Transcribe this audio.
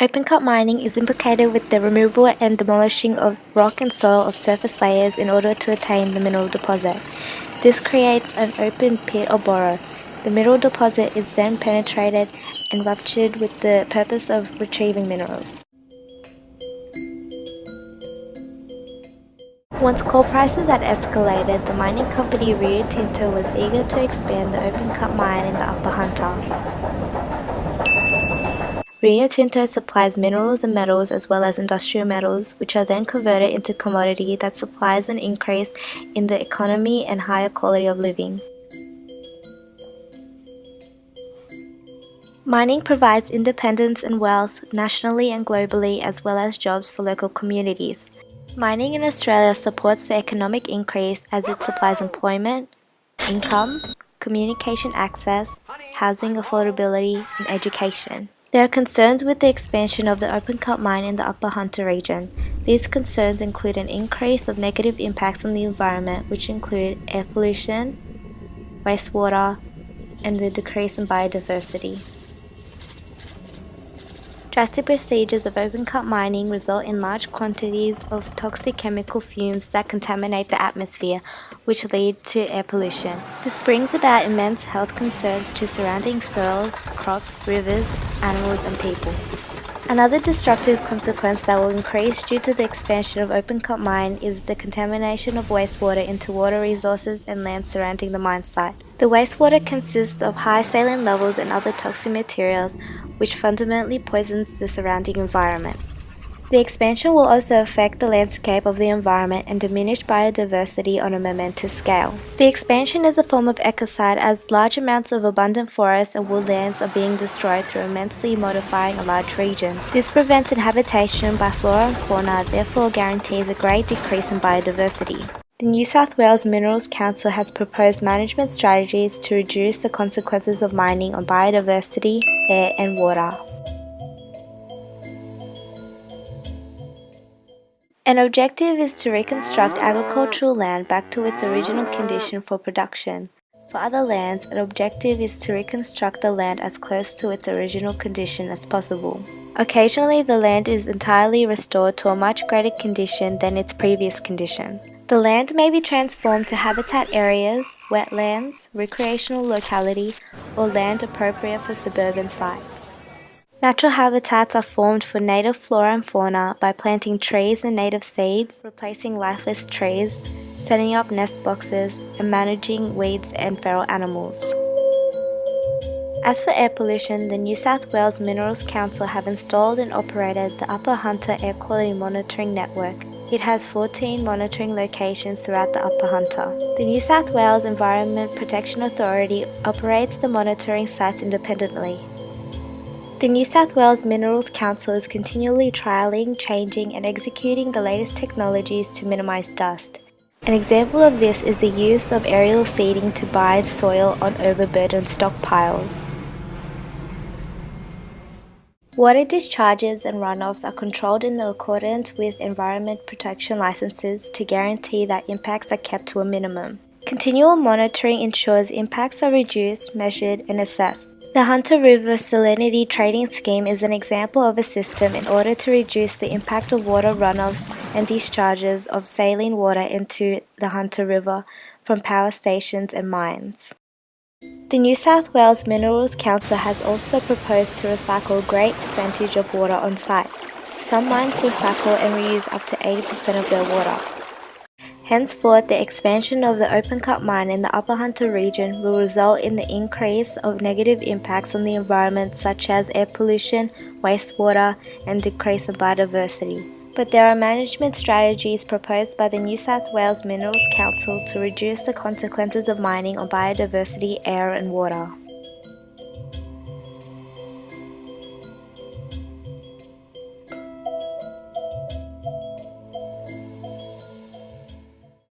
Open-cut mining is implicated with the removal and demolishing of rock and soil of surface layers in order to attain the mineral deposit. This creates an open pit or borrow. The mineral deposit is then penetrated and ruptured with the purpose of retrieving minerals. Once coal prices had escalated, the mining company Rio Tinto was eager to expand the open-cut mine in the Upper Hunter. Rio Tinto supplies minerals and metals as well as industrial metals, which are then converted into commodity that supplies an increase in the economy and higher quality of living. Mining provides independence and wealth nationally and globally, as well as jobs for local communities. Mining in Australia supports the economic increase as it supplies employment, income, communication access, housing affordability, and education. There are concerns with the expansion of the open-cut mine in the Upper Hunter region. These concerns include an increase of negative impacts on the environment, which include air pollution, wastewater, and the decrease in biodiversity. Drastic procedures of open-cut mining result in large quantities of toxic chemical fumes that contaminate the atmosphere, which lead to air pollution. This brings about immense health concerns to surrounding soils, crops, rivers, animals, and people. Another destructive consequence that will increase due to the expansion of open-cut mine is the contamination of wastewater into water resources and land surrounding the mine site. The wastewater consists of high saline levels and other toxic materials, which fundamentally poisons the surrounding environment. The expansion will also affect the landscape of the environment and diminish biodiversity on a momentous scale. The expansion is a form of ecocide as large amounts of abundant forests and woodlands are being destroyed through immensely modifying a large region. This prevents inhabitation by flora and fauna, therefore guarantees a great decrease in biodiversity. The New South Wales Minerals Council has proposed management strategies to reduce the consequences of mining on biodiversity, air and water. An objective is to reconstruct agricultural land back to its original condition for production. For other lands, an objective is to reconstruct the land as close to its original condition as possible. Occasionally, the land is entirely restored to a much greater condition than its previous condition. The land may be transformed to habitat areas, wetlands, recreational locality, or land appropriate for suburban sites. Natural habitats are formed for native flora and fauna by planting trees and native seeds, replacing lifeless trees, setting up nest boxes, and managing weeds and feral animals. As for air pollution, the New South Wales Minerals Council have installed and operated the Upper Hunter Air Quality Monitoring Network. It has 14 monitoring locations throughout the Upper Hunter. The New South Wales Environment Protection Authority operates the monitoring sites independently. The New South Wales Minerals Council is continually trialling, changing and executing the latest technologies to minimise dust. An example of this is the use of aerial seeding to bind soil on overburdened stockpiles. Water discharges and runoffs are controlled in accordance with environment protection licenses to guarantee that impacts are kept to a minimum. Continual monitoring ensures impacts are reduced, measured and assessed. The Hunter River Salinity Trading Scheme is an example of a system in order to reduce the impact of water runoffs and discharges of saline water into the Hunter River from power stations and mines. The New South Wales Minerals Council has also proposed to recycle a great percentage of water on site. Some mines recycle and reuse up to 80% of their water. Henceforth, the expansion of the open-cut mine in the Upper Hunter region will result in the increase of negative impacts on the environment such as air pollution, wastewater, and decrease in biodiversity. But there are management strategies proposed by the New South Wales Minerals Council to reduce the consequences of mining on biodiversity, air and water.